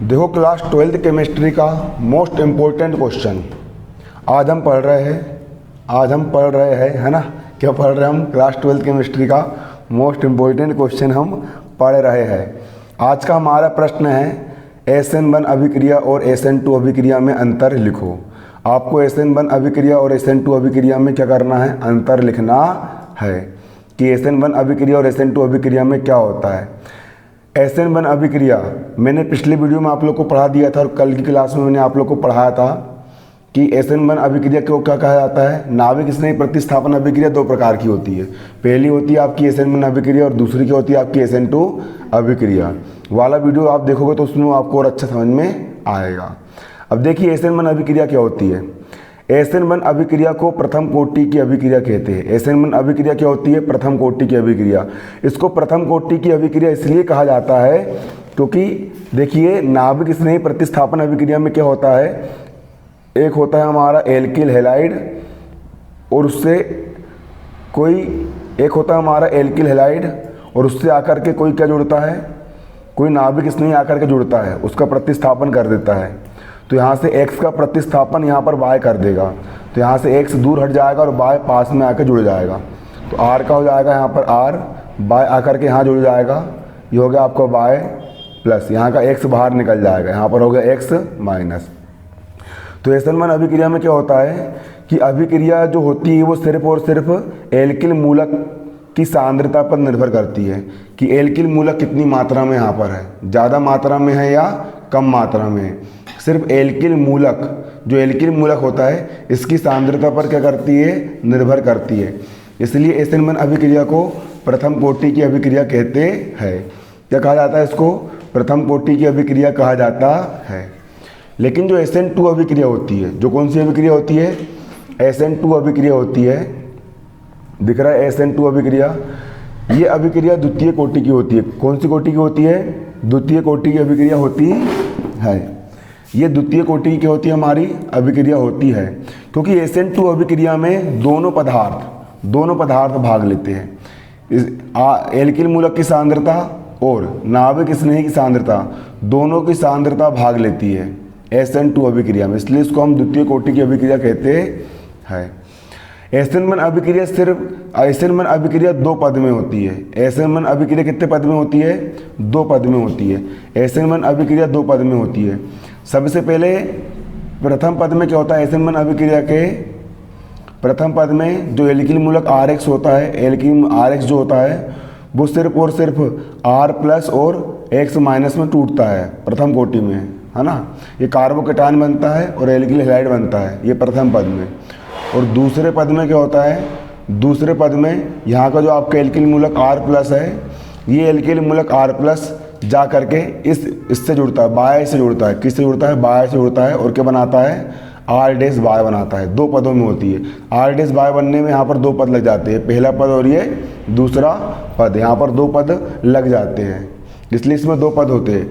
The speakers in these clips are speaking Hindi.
देखो क्लास 12th केमिस्ट्री का मोस्ट इम्पोर्टेंट क्वेश्चन आज हम पढ़ रहे हैं है ना। क्या पढ़ रहे हैं हम? क्लास 12th केमिस्ट्री का मोस्ट इम्पोर्टेंट क्वेश्चन हम पढ़ रहे हैं। आज का हमारा प्रश्न है SN1 अभिक्रिया और SN2 अभिक्रिया में अंतर लिखो। आपको SN1 अभिक्रिया और SN2 अभिक्रिया में क्या करना है? अंतर लिखना है कि SN1 अभिक्रिया और SN2 अभिक्रिया में क्या होता है। SN1 अभिक्रिया मैंने पिछले वीडियो में आप लोग को पढ़ा दिया था और कल की क्लास में मैंने आप लोग को पढ़ाया था कि SN1 अभिक्रिया को क्या कहा जाता है। नाभिक स्नेही प्रतिस्थापन अभिक्रिया दो प्रकार की होती है। पहली होती है आपकी SN1 अभिक्रिया और दूसरी क्या होती है आपकी SN2 अभिक्रिया। वाला वीडियो आप देखोगे तो उसमें आपको और अच्छा समझ में आएगा। अब देखिए SN1 अभिक्रिया क्या होती है। SN1 अभिक्रिया को प्रथम कोटि की अभिक्रिया कहते हैं। SN1 अभिक्रिया क्या होती है? प्रथम कोटि की अभिक्रिया। इसको प्रथम कोटि की अभिक्रिया इसलिए कहा जाता है क्योंकि देखिए नाभिक स्नेही प्रतिस्थापन अभिक्रिया में क्या होता है, एक होता है हमारा एल्किल हैलाइड और उससे आकर के कोई क्या जुड़ता है, कोई नाभिक स्नेही आकर के जुड़ता है, उसका प्रतिस्थापन कर देता है। तो यहाँ से x का प्रतिस्थापन यहाँ पर y कर देगा, तो यहाँ से x दूर हट जाएगा और y पास में आकर जुड़ जाएगा। तो r का हो जाएगा यहाँ पर r, y आकर के यहाँ जुड़ जाएगा, ये हो गया आपका y प्लस यहाँ का x बाहर निकल जाएगा, यहाँ पर हो गया x माइनस। तो SN1 अभिक्रिया में क्या होता है कि अभिक्रिया जो होती है वो सिर्फ और सिर्फ एल्किल मूलक की सांद्रता पर निर्भर करती है कि एल्किल मूलक कितनी मात्रा में यहाँ पर है, ज़्यादा मात्रा में है या कम मात्रा में है। सिर्फ एल्किल मूलक, जो एल्किल मूलक होता है इसकी सांद्रता पर क्या करती है? निर्भर करती है। इसलिए SN1 अभिक्रिया को प्रथम कोटि की अभिक्रिया कहते हैं। क्या कहा जाता है इसको? प्रथम कोटि की अभिक्रिया कहा जाता है। लेकिन जो SN2 अभिक्रिया होती है, जो कौन सी अभिक्रिया होती है? SN2 अभिक्रिया होती है, दिख रहा है SN2 अभिक्रिया। ये अभिक्रिया द्वितीय कोटि की होती है। कौन सी कोटि की होती है? द्वितीय कोटि की अभिक्रिया होती है। ये द्वितीय कोटि की होती है हमारी अभिक्रिया होती है क्योंकि SN2 अभिक्रिया में दोनों पदार्थ भाग लेते हैं। एल्किल मूलक की सांद्रता और नाभिक स्नेही की सांद्रता, दोनों की सांद्रता भाग लेती है SN2 अभिक्रिया में, इसलिए इसको हम द्वितीय कोटि की अभिक्रिया कहते हैं। SN1 अभिक्रिया दो पद में होती है। SN1 अभिक्रिया कितने पद में होती है? दो पद में होती है। SN1 अभिक्रिया दो पद में होती है। सबसे पहले प्रथम पद में क्या होता है? SN1 अभिक्रिया के प्रथम पद में जो एल्किल मूलक RX होता है, एल्किल RX जो होता है वो सिर्फ और सिर्फ R प्लस और X माइनस में टूटता है प्रथम कोटि में, है ना। ये कार्बोकेटायन बनता है और एल्किल हैलाइड बनता है, ये प्रथम पद में। और दूसरे पद में क्या होता है? दूसरे पद में यहाँ का जो आपका एल्किल मूलक R प्लस है, ये एल्किल मूलक R प्लस जा करके इससे जुड़ता है, बाय से जुड़ता है। किससे जुड़ता है? बाय से जुड़ता है और क्या बनाता है? R डैश बाय बनाता है। दो पदों में होती है। R डैश बाय बनने में यहाँ पर दो पद लग जाते हैं, पहला पद और ये दूसरा पद, यहाँ पर दो पद लग जाते हैं, इसलिए इसमें दो पद होते हैं।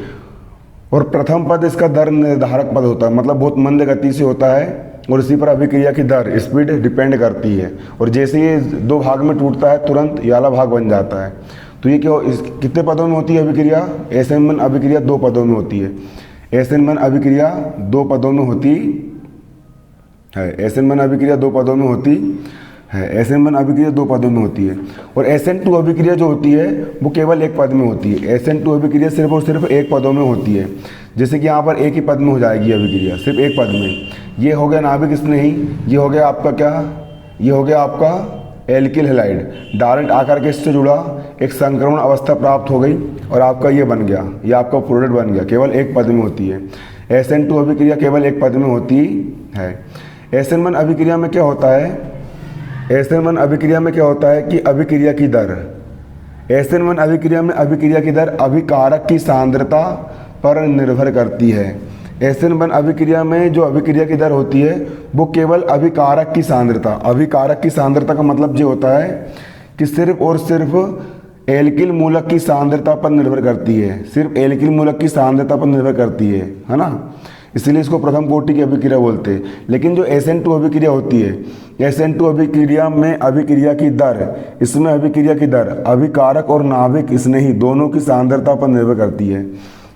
और प्रथम पद इसका दर निर्धारक पद होता है, मतलब बहुत मंद गति से होता है और इसी पर अभिक्रिया की दर स्पीड डिपेंड करती है। और जैसे ये दो भाग में टूटता है तुरंत ये वाला भाग बन जाता है। तो ये कितने पदों में होती है अभिक्रिया? SN1 अभिक्रिया दो पदों में होती है। SN1 अभिक्रिया दो पदों में होती है। SN1 अभिक्रिया दो पदों में होती है। SN1 अभिक्रिया दो पदों में होती है। और SN2 अभिक्रिया जो होती है वो केवल एक पद में होती है। SN2 अभिक्रिया सिर्फ और सिर्फ एक पदों में होती है। जैसे कि यहाँ पर एक ही पद में हो जाएगी अभिक्रिया, सिर्फ एक पद में। ये हो गया नाभिक स्नेही, ये हो गया आपका क्या? ये हो गया आपका एल्किल हैलाइड, डायरेक्ट आकर के इससे जुड़ा, एक संक्रमण अवस्था प्राप्त हो गई और आपका ये बन गया, ये आपका प्रोडक्ट बन गया। केवल एक पद में होती है। SN2 अभिक्रिया केवल एक पद में होती है। SN1 अभिक्रिया में क्या होता है? SN1 अभिक्रिया में क्या होता है कि अभिक्रिया की दर, SN1 अभिक्रिया में अभिक्रिया की दर अभिकारक की सांद्रता पर निर्भर करती है। SN1 अभिक्रिया में जो अभिक्रिया की दर होती है वो केवल अभिकारक की सांद्रता, अभिकारक की सांद्रता का मतलब ये होता है कि सिर्फ और सिर्फ एल्किल मूलक की सांद्रता पर निर्भर करती है, सिर्फ एल्किल मूलक की सांद्रता पर निर्भर करती है ना। इसलिए इसको प्रथम कोटि की अभिक्रिया बोलते हैं। लेकिन जो SN2 अभिक्रिया होती है, SN2 अभिक्रिया में अभिक्रिया की दर, इसमें अभिक्रिया की दर अभिकारक और नाभिक स्नेही दोनों की सांद्रता पर निर्भर करती है।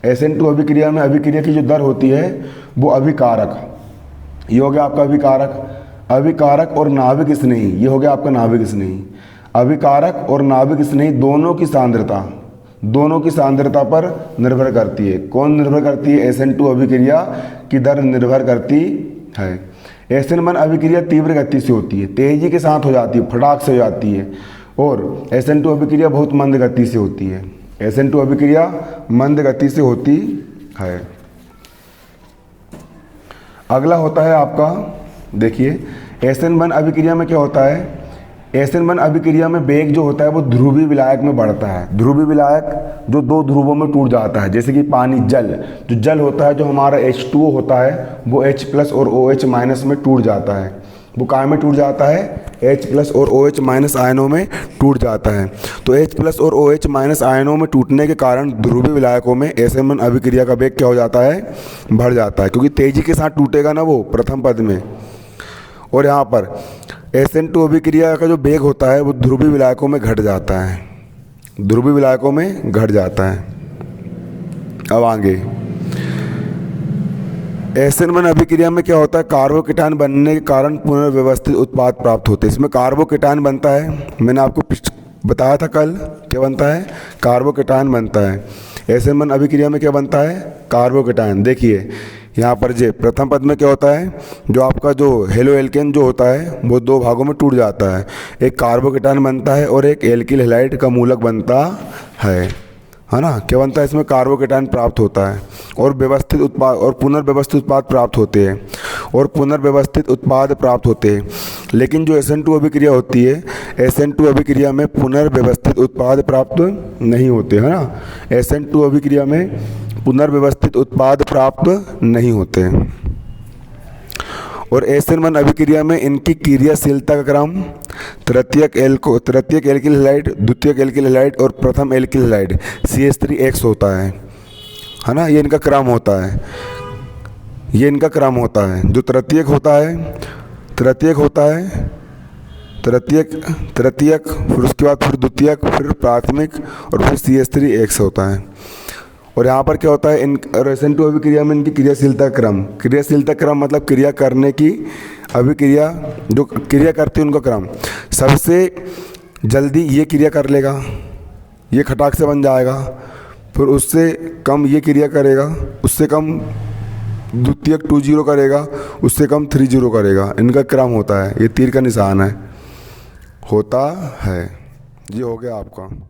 SN2 अभिक्रिया में अभिक्रिया की जो दर होती है वो अभिकारक, ये हो गया आपका अभिकारक। अभिकारक और नाभिक स्नेही, ये हो गया आपका नाभिक स्नेही। अभिकारक और नाभिक स्नेही दोनों की सांद्रता पर निर्भर करती है। कौन निर्भर करती है? SN2 अभिक्रिया की दर निर्भर करती है। SN1 अभिक्रिया तीव्र गति से होती है, तेजी के साथ हो जाती है, फटाक से हो जाती है। और SN2 अभिक्रिया बहुत मंद गति से होती है। SN2 अभिक्रिया मंद गति से होती है। अगला होता है आपका, देखिए SN1 अभिक्रिया में क्या होता है? SN1 अभिक्रिया में वेग जो होता है वो ध्रुवीय विलायक में बढ़ता है। ध्रुवीय विलायक जो दो ध्रुवों में टूट जाता है, जैसे कि पानी, जो जल होता है, जो हमारा H2O होता है वो H+ और OH- में टूट जाता है। वो काय में टूट जाता है? H+ और OH- आयनों में टूट जाता है। तो H+ और OH- आयनों में टूटने के कारण ध्रुवीय विलायकों में SN1 अभिक्रिया का वेग क्या हो जाता है? बढ़ जाता है, क्योंकि तेजी के साथ टूटेगा ना वो प्रथम पद में। और यहाँ पर SN2 अभिक्रिया का जो वेग होता है वो ध्रुवीय विलायकों में घट जाता है, ध्रुवीय विलायकों में घट जाता है। अब आगे SN1 अभिक्रिया में क्या होता है? कार्बोकेटायन बनने के कारण पुनर्व्यवस्थित उत्पाद प्राप्त होते हैं। इसमें कार्बोकेटायन बनता है, मैंने आपको बताया था कल, क्या बनता है? कार्बोकेटायन बनता है। SN1 अभिक्रिया में क्या बनता है? कार्बोकेटायन। देखिए यहाँ पर जे प्रथम पद में क्या होता है? जो आपका जो हेलो एल्केन जो होता है वो दो भागों में टूट जाता है, एक कार्बोकेटायन बनता है और एक एल्किल हैलाइड का मूलक बनता है ना। क्या बनता है? इसमें कार्बोकेटायन प्राप्त होता है और व्यवस्थित उत्पाद और पुनर्व्यवस्थित उत्पाद प्राप्त होते हैं, लेकिन जो SN2 अभिक्रिया होती है, SN2 अभिक्रिया में पुनर्व्यवस्थित उत्पाद प्राप्त नहीं होते, है ना। SN2 अभिक्रिया में पुनर्व्यवस्थित उत्पाद प्राप्त नहीं होते। और SN1 अभिक्रिया में इनकी क्रियाशीलता का क्रम तृतीयक एल्किल हैलाइड, द्वितीयक एल्किल हैलाइड और प्रथम एल्किल हैलाइड CH3X होता है ना। ये इनका क्रम होता है, जो तृतीयक होता है, फिर उसके बाद फिर द्वितीयक, फिर प्राथमिक और फिर CH3X होता है। और यहाँ पर क्या होता है? SN2 अभिक्रिया में इनकी क्रियाशीलता क्रम मतलब क्रिया करने की अभिक्रिया, जो क्रिया करती है उनका क्रम। सबसे जल्दी ये क्रिया कर लेगा, ये खटाक से बन जाएगा, फिर उससे कम ये क्रिया करेगा, उससे कम द्वितीयक 20 करेगा, उससे कम 30 करेगा। इनका क्रम होता है, ये तीर का निशान है, होता है। ये हो गया आपका।